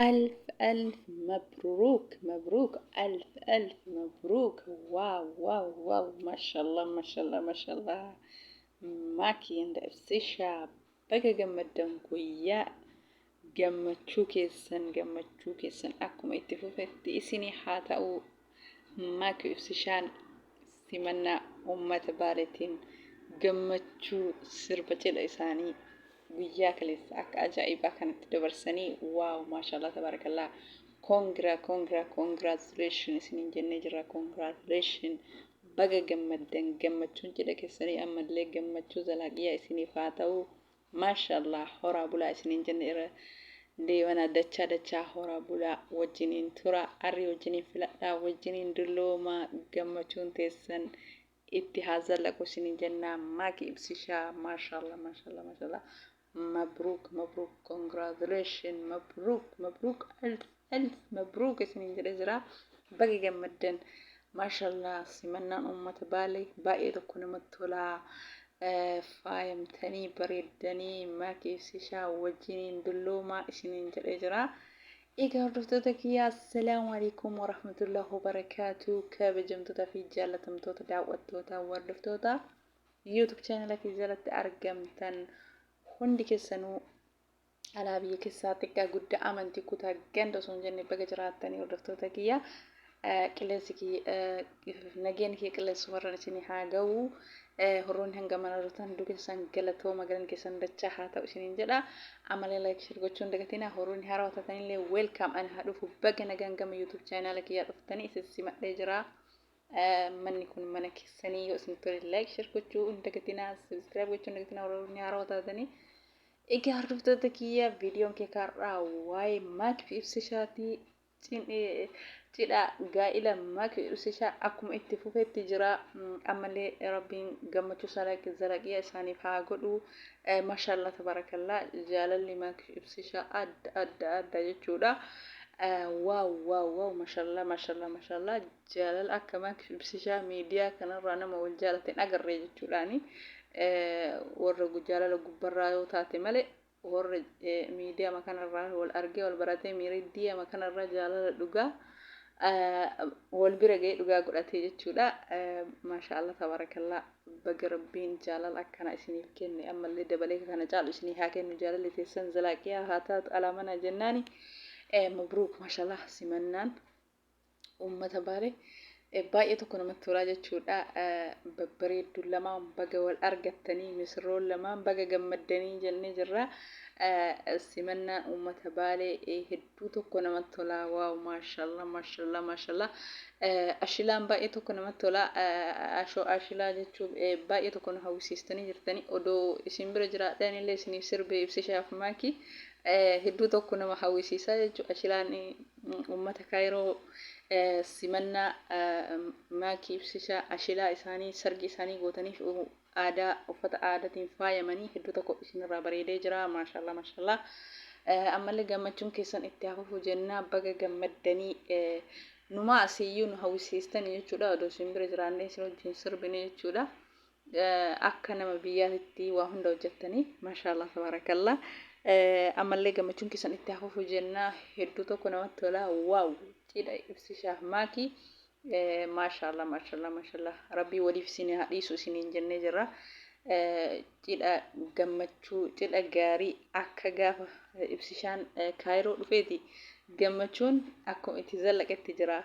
ألف ألف مبروك مبروك ألف مبروك. واو واو واو، ما شاء الله ما شاء الله ما شاء الله. ماكي عند إفسيشا بقى جمدان قويا. جمتشو كيسن أكم اتفوفت إسيني حاتا أو ماكي إفسيشان سمنا أمة بالتين جمتشو سربتي الإساني وياك لسه أجائبا كانت دبرسني. واو ما شاء الله تبارك الله. congratulations سنين جنة جرا congratulations. بقى جمتشون جدا كسني أما اللي جمتشو زلاقيا سني فاتو ما شاء الله. هورا بلا سنين جنة ديوانا دچا هورا بلا وجنين ترى أري وجنين فلا وجنين دلوما جمتشون تسن اتهازا لكو سنين جنة ماكي إبسشا. ما شاء الله ما شاء الله ما شاء الله. مبروك مبروك congratulations. مبروك مبروك ألف مبروك سنين جرا بقي جمدن ما شاء الله. سمنا أمة بالي باقي لكم متولا فايم تاني بريدني ماكي سيشا وجنين دلوما سنين جرا. إيجا هردفتك يا السلام عليكم ورحمة الله وبركاته. كابجمتوتا في جالة متوتا دعوتوتا وردفتوتا يوتيوب channel في جالة أرقمتن hundi keessanuu alaa biyya keessaa xiqqaa guddaa amantii kutaa ganda osoo hin jenne baga jiraattanii hordoftoota kiyya. Qilleensi nageenyi kee qilleensa warra isinii haa ga'u. Horoonni hanga mana ruutan hundi keessan galatooma galan keessan dachaa haa ta'u isiniin jedha. Amalee like share gochuun dagatina. Horoonni haaraa tatanillee welcome ani haa dhufu baga nagaan gama YouTube channel kiyyaa dhuftanii isin simadhee jira. Manni kun mana keessanii yoo isin tole like share gochuu hin dagatina. Subscribe gochuun dagatina. Horoonni haaraa tatanii إيجا هردفتك كيا فيديو كارا واي ماك في إفسشاتي تيدا قائلة ماك في إفسشا أكم اتفوفة تجرا أمالي ربين قمتو سالك الزرقية ساني فاقلو ما شاء الله تبارك الله. جالا اللي ماك في إفسشا أد يجودا. واو واو واو ما شاء الله ما شاء الله ما شاء الله. جالا الأكا ماك في إفسشا ميديا كان رانا مول جالتين أقر ريجتولاني warra jaalala gubbarraa yoo taate malee warra miidiyaa makanarraa wal argee wal baratee miidiyaa makanarraa jaalala dhugaa wal bira ga'ee dhugaa godhatee jechuudha. Maashaallah tabarakallah. Baga rabbiin jaalala akkana isiniif kenne ammallee dabalee kana caalu isinii haa kennu. Jaalalli teessan zalaaqiyaa haa taatu alaamana jennaani. Mabruuk maashaallah simannaan ummata baalee. Baay'ee tokko namatti tolaa jechuudha. Babbareeddu lamaan baga wal argattanii misirroon lamaan baga gammaddanii jennee jirra. Simannaan uummata baalee hedduu tokko namatti tolaa. Waaw maashaallah maashaallah maashaallah. Ashilaan baay'ee tokko namatti tolaa. Ashilaa jechuun baay'ee tokko nu hawwisiistanii jirtanii odoo isin bira jiraadhaan illee isiniif sirbee ibsishaaf maaki hedduu tokko nama hawwisiisaa jechuudha. Ashilaan uummata kaayiroo simannaa maakii ibsishaa ashilaa isaanii sargi isaanii gootaniif aadaa uffata aadaatiin faayamanii hedduu tokko isinirraa bareedee jira. Maashaallah maashaallah. Ammallee gammachuun keessan itti hafuuf jennaa baga gammaddanii numaa asiyyuu nu hawwisiistan jechuudha. Odoo isin bira jiraannee isin wajjin sirbine jechuudha. Akka nama biyyaatti waa hunda hojjettanii maashaallah tabarakallah. Ammallee gammachuun keessan itti hafuuf jennaa hedduu tokko namatti tola. Waaw cidha ibsishaaf maakii maashaallah maashaallah maashaallah. Rabbii waliif isin haa dhiisu isiniin jennee jirra. Cidha gammachuu cidha gaarii akka gaafa ibsishaan kaayiroo dhufeeti gammachuun akkuma itti zallaqetti jira.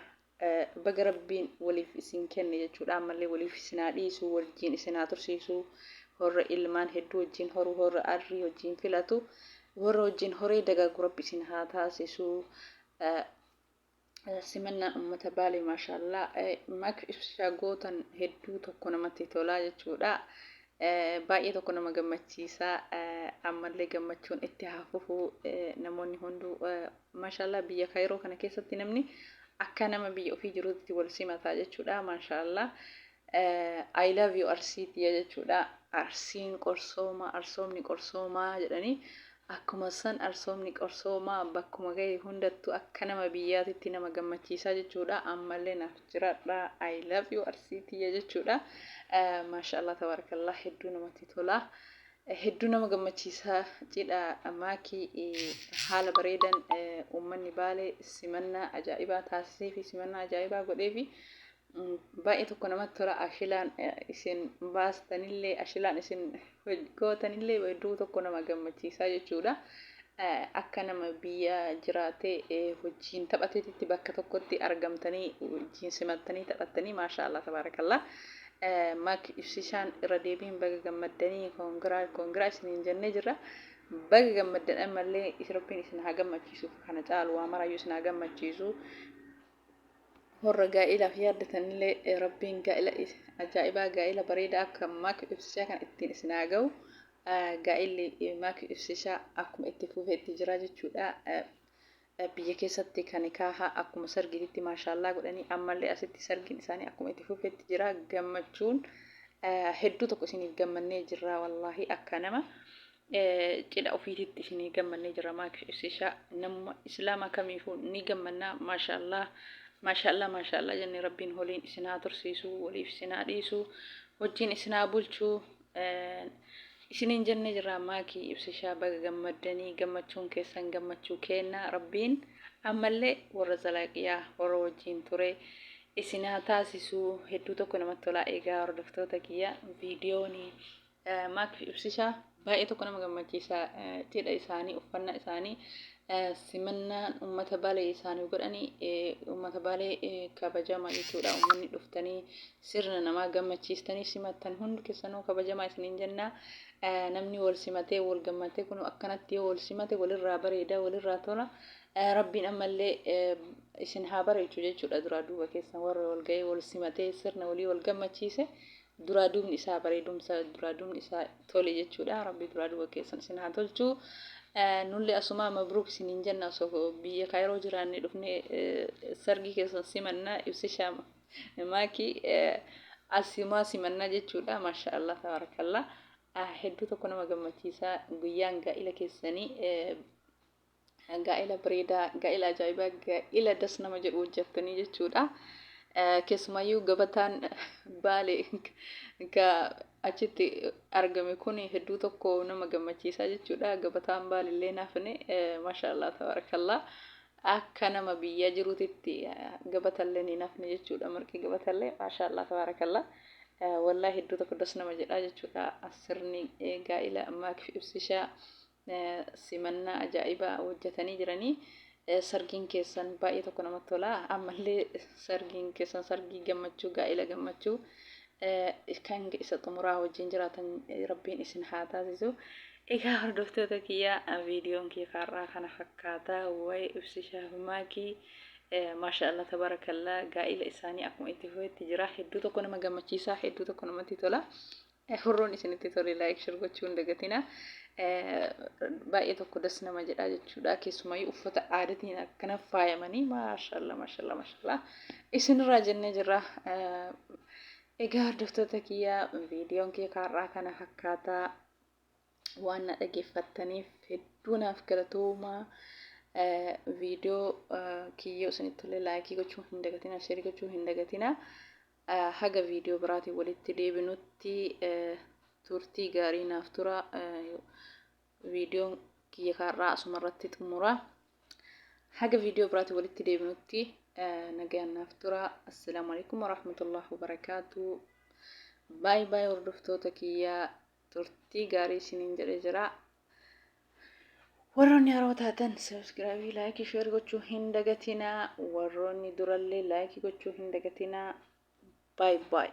Baga rabbiin waliif isin kenne jechuudha. Ammallee waliif isin haa dhiisu wajjin isin haa tursiisu. Horra ilmaan hedduu wajjin horuu horra arrii wajjin filatu warra wajjin horee dagaagu rabbi isin haa taasisu. Simannaan uummata baalee maashaallah. Maak ibsishaa gootan hedduu tokko namatti tolaa jechuudha. Baay'ee tokko nama gammachiisaa. Ammallee gammachuun itti hafuufu namoonni hunduu maashaallah biyya kaayiroo kana keessatti namni akka nama biyya ofii jiruutti wal simataa jechuudha. Maashaallah. I love you Arsiitii jechuudha. Arsiin qorsooma arsoomni qorsoomaa jedhanii akkuma san arsoomni qorsoomaa bakkuma ga'e hundattuu akka nama biyyaatitti nama gammachiisaa jechuudha. Ammallee naaf jiraadha. I love you Arsiitii jechuudha. Maashaallah tabarakallah hedduu namatti tola. hedduu nama gammachiisaa cidha maakii haala bareedan uummanni Baalee simannaa ajaa'ibaa taasisee fi simannaa ajaa'ibaa godhee fi baay'ee tokko namatti tola. Ashilaan isin baastanillee ashilaan isin gootanillee hedduu tokko nama gammachiisaa jechuudha. Akka nama biyya jiraatee wajjin taphateetitti bakka tokkotti argamtanii wajjin simattanii taphattanii maashaallah tabaarakallaa. Maak ibsishaan irra deebiin baga gammaddanii koongiraa isiniin jennee jirra. Baga gammaddan ammallee Rabbiin isin haa gammachiisuuf kana caalu waa marayyuu isin haa gammachiisu. Warra gaa'ilaaf yaaddatanillee Rabbiin gaa'ila ajaa'ibaa gaa'ila bareedaa akka maak ibsishaa kan ittiin isin haa ga'u. Gaa'illi maak ibsishaa akkuma itti fufeetti jira jechuudha. Biyya keessatti kan kaahaa akkuma sargiitti maashaallah godhanii ammallee asitti sargiin isaanii akkuma itti fufeetti jira gammachuun hedduu tokko isiniif gammannee jirra wallaahi akka nama cidha ofiititti isinii gammannee jirra maak ibsishaa nama islaama kamiifuu ni gammannaa maashaallah jennee rabbiin holiin isin haa tursiisu waliif isin haa dhiisu wajjin isin haa bulchuu isiniin jennee jirra maakii ibsishaa baga gammaddanii gammachuun keessan gammachuu kenna rabbiin ammallee warra zalaaqiyaa warra wajjin ture isin haa taasisu hedduu tokko namatti tolaa eegaa hordoftoota kiyya viidiyoon maakii ibsishaa baay'ee tokko nama gammachiisa cidha isaanii uffannaa isaanii simannaan uummata Baalee isaanii godhanii uummata Baalee kabajamaa jechuudha uummanni dhuftanii sirna namaa gammachiistanii simattan hundi keessanuu kabajamaa isiniin jennaa. Namni wal simatee wal gammatee kun akkanatti wal simate walirraa bareeda walirraa tola rabbiin ammallee isin haa bareechu jechuudha duraa duuba keessan warra wal ga'ee wal simatee sirna walii wal gammachiise duraa duubni isaa bareedumsa duraa duubni isaa tole jechuudha rabbi duraa duuba keessan isin haa tolchu nullee asuma mabruuk isiniin jenna osoo biyya kaayiroo jiraanne dhufnee sargii keessan simannaa ibsishaa maakii asuma simannaa jechuudha maashaallah tabarakallah. Hedduu tokko nama gammachiisaa guyyaan gaa'ila keessanii gaa'ila bareedaa gaa'ila ajaa'ibaa gaa'ila das nama jedhu hojjettanii jechuudha. Keessumayyuu gabataan Baalee achitti argame kun hedduu tokko nama gammachiisaa jechuudha. Gabataan Baalillee naafne maashaallah tabarakallah akka nama biyya jiruutitti gabatallee ni naafne jechuudha marqi gabatallee maashaallah tabarakallah. Wallahi hedduu tokko das nama jedhaa jechuudha sirni gaa'ila maakii ibsishaa simannaa ajaa'ibaa hojjetanii jiranii sargiin keessan baay'ee tokko namatti tola ammallee sargiin keessan sargii gammachuu gaa'ila gammachuu kan isa xumuraa wajjin jiraatan rabbiin isin haa taasisu. Egaa hordoftoota kiyya viidiyoon kiyya kaarraa kana fakkaataa waa'ee ibsishaa maakii maashaallah tabarakallah gaa'ila isaanii akkuma itti fufeetti jira hedduu tokko nama gammachiisaa hedduu tokko namatti tola hurroon isinitti tole laayik shir gochuu hin dagatina baay'ee tokko das nama jedhaa jechuudha keessumayyuu uffata aadaatiin akkana faayamanii maashaallah isinirraa jennee jirra. Egaa hordoftoota kiyya viidiyoon kiyya kaarraa kana fakkaataa waan na dhaggeeffattaniif hedduu naaf galatoomaa. Viidiyoo kiyyoo isinitti tole laayikii gochuu hin dagatina sheerii gochuu hin dagatina haga viidiyoo biraatiin walitti deebinutti turtii gaarii naaf tura viidiyoon kiyya kaarraa asuma irratti xumura haga viidiyoo biraatiin walitti deebinutti nagaan naaf tura assalaamu alaikum warahmatullahi wabarakaatu baay baay hordoftoota kiyyaa turtii gaarii isiniin jedhee jira. Warroonni haroo taatan sabskiraabii laayikii sheer gochuu hin dagatina warroonni durallee laayikii gochuu hin dagatina baay baay.